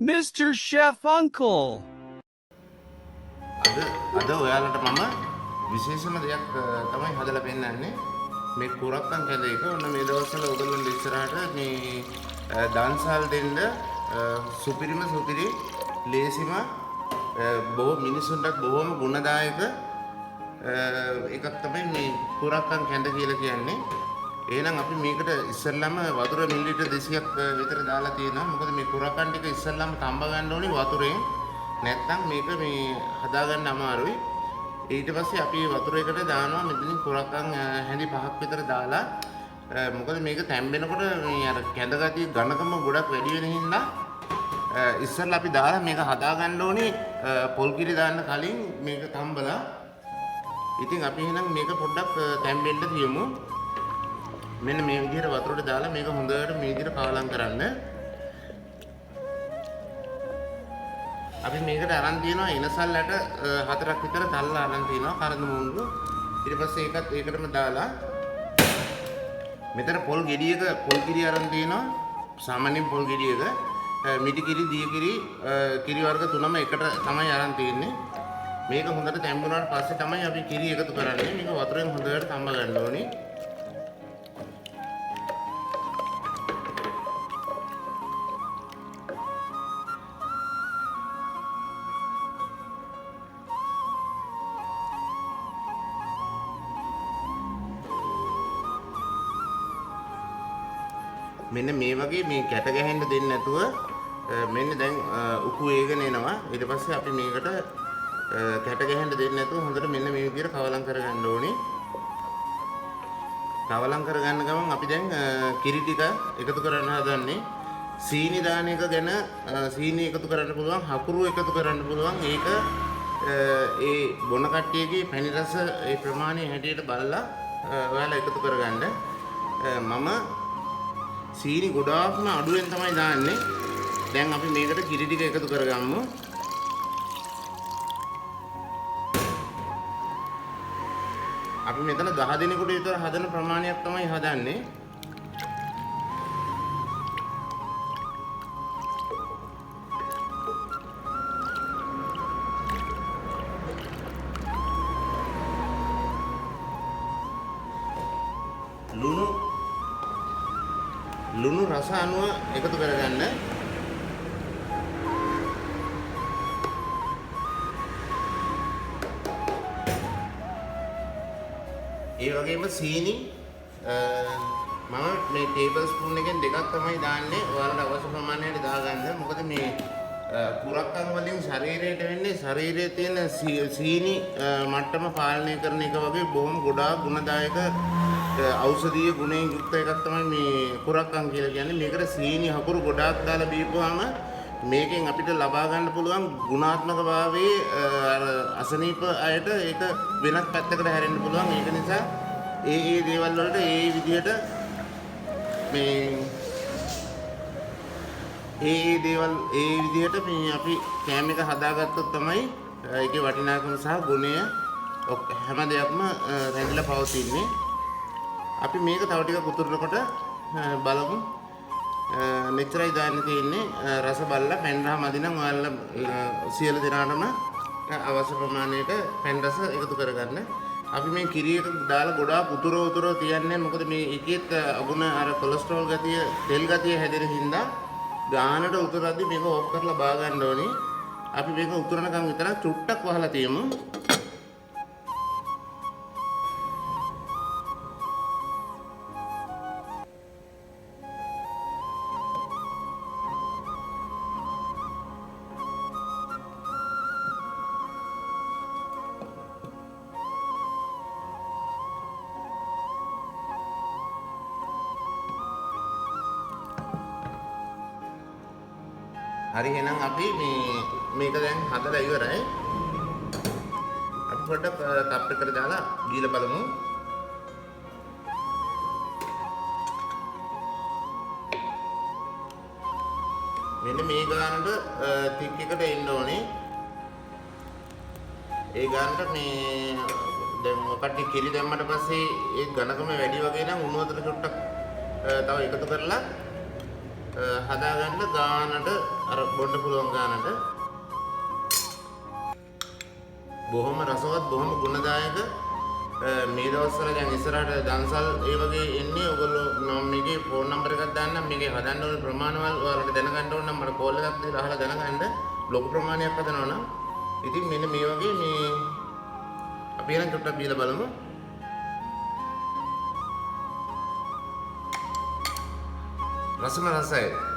Mr. Chef Uncle. අද ඔයාලට මම විශේෂම දෙයක් තමයි හදලා පෙන්නන්නේ. මේ කුරක්කන් කැඳ එක. ඔන්න මේ දවස්වල ඔයගොල්ලෝ ඉස්සරහට මේ දන්සල් දෙන්න සුපිරි ලේසිම බොහෝ මිනිසුන්ට බොහොම ගුණදායක එකක් තමයි මේ කුරක්කන් කැඳ කියලා කියන්නේ. එහෙනම් අපි මේකට ඉස්සෙල්ලාම වතුර මිලිලිටර් 200ක් විතර දාලා තියෙනවා. මොකද මේ කුරක්කන් ටික ඉස්සෙල්ලාම තඹ ගන්න ඕනේ වතුරෙන්. නැත්තම් මේක මේ හදාගන්න අමාරුයි. ඊට පස්සේ අපි වතුර එකට දානවා මෙතනින් කුරක්කන් හැඳි 5ක් විතර දාලා. මොකද මේක තැම්බෙනකොට මේ අර කැඳ ගතිය ඝනකම ගොඩක් වැඩි වෙන හින්දා ඉස්සෙල්ලා අපි දාලා මේක හදාගන්න ඕනේ පොල් කිරි දාන්න කලින් මේක තම්බලා. ඉතින් අපි එහෙනම් මේක පොඩ්ඩක් තැම්බෙන්න තියමු. මෙන්න මේ විදිහට වතුරට දාලා මේක හොඳට මේ විදිහට කවලම් කරන්න. අපි මේකට අරන් තියනවා එනසල්ලට 4ක් විතර තල්ලා අරන් තියනවා කරඳ මුංගු. ඊට පස්සේ ඒකටම දාලා මෙතන පොල් ගෙඩියක පොල් කිරි අරන් තියනවා. සාමාන්‍යයෙන් පොල් ගෙඩියක මිටි කිරි, දී කිරි, කිරි වර්ග තුනම එකට තමයි අරන් තියෙන්නේ. මේක හොඳට තැම්බුණාට පස්සේ තමයි අපි කිරි එකතු කරන්නේ. මේක වතුරෙන් හොඳට තඹ ගන්න ඕනේ. මෙන්න මේ වගේ මේ කැට ගහන්න දෙන්නේ නැතුව මෙන්න දැන් උකු වේගන එනවා. ඊට පස්සේ අපි මේකට කැට ගහන්න දෙන්නේ නැතුව හොඳට මෙන්න මේ විදිහට කවලම් කරගන්න ඕනේ. කවලම් කරගන්න ගමන් අපි දැන් කිරි ටික එකතු කරන්න හදන්නේ. සීනි දාන එක ගැන සීනි එකතු කරන්න පුළුවන්, හකුරු එකතු කරන්න පුළුවන්. ඒක ඒ බොන කට්ටියගේ පැණි රස ඒ ප්‍රමාණය හැටියට බලලා ඔයාලා එකතු කරගන්න. මම සීනි ගොඩාක්ම අඩුවෙන් තමයි දාන්නේ. දැන් අපි මේකට කිරි ටික එකතු කරගමු. අපි මෙතන 10 දිනකට විතර හදන ප්‍රමාණයක් තමයි හදන්නේ. ලුණු රස අනුව එකතු කරගන්න. ඒ වගේම සීනි මම මේ ටේබල් ස්පූන් එකෙන් දෙකක් තමයි දාන්නේ. ඔයාලට අවශ්‍ය ප්‍රමාණයට දාගන්න. මොකද මේ කුරක්කන් වලින් ශරීරයට වෙන්නේ ශරීරයේ තියෙන සීනි මට්ටම පාලනය කරන එක වගේ බොහොම ගොඩාක් ගුණදායක ඖෂධීය ගුණයෙන් යුක්ත එකක් තමයි මේ කුරක්කන් කියලා කියන්නේ. මේකට සීනි හකුරු ගොඩාක් දාලා බීපුවාම මේකෙන් අපිට ලබා ගන්න පුළුවන් ගුණාත්මක භාවයේ අසනීප අයට ඒක වෙනත් පැත්තකට හැරෙන්න පුළුවන්. ඒක නිසා ඒ දේවල් වලට ඒ විදිහට මේ අපි කෑම එක හදාගත්තොත් තමයි ඒකේ වටිනාකම සහ ගුණය හැම දෙයක්ම රැඳිලා පවතින්නේ. අපි මේක තව ටිකක් උතුරනකොට බලමු. මෙච්චරයි දාන්න තියෙන්නේ. රස බලලා පැන් රහ මදි නම් ඔයාලා සියලු දෙනාටම අවශ්‍ය ප්‍රමාණයට පැන් රස එකතු කරගන්න. අපි මේ කිරි එක දාලා ගොඩාක් උතුර තියන්නේ. මොකද මේ එකෙත් අගුණ අර කොලෙස්ටරෝල් ගතිය, තෙල් ගතිය හැදෙන හින්දා ගානට උතුරද්දි මේක ඕෆ් කරලා බා ගන්න ඕනේ. අපි මේක උතුරනකම් විතරක් චුට්ටක් වහලා තියමු. හරි එහෙනම් අපි මේක දැන් හදලා ඉවරයි. අපි පොඩ්ඩක් කප් එකට දාලා දීලා බලමු. මෙන්න මේ ගානට තික් එකට එන්න ඕනේ. ඒ ගානට මේ දැන් ඔකට කිරි දැම්මට පස්සේ ඒ ඝනකම වැඩි වගේ නම් උණු වතුර චුට්ටක් තව එකතු කරලා හදාගන්න ගානට අර බොන්න පුළුවන් ගානට බොහොම රසවත් බොහොම ගුණදායක මේ දවස්වල දැන් ඉස්සරහට දන්සල් ඒ වගේ එන්නේ ඔයගොල්ලෝ මම මේකේ ෆෝන් නම්බර් එකක් දාන්නම් මේකේ හදන්න ඕන ප්‍රමාණවල් ඔයාලට දැනගන්න ඕන නම් මට කෝල් එකක් දීලා අහලා දැනගන්න ලොකු ප්‍රමාණයක් හදනවා නම් ඉතින් මෙන්න මේ වගේ මේ අපි එහෙනම් චුට්ටක් බීලා බලමු රසම රසයි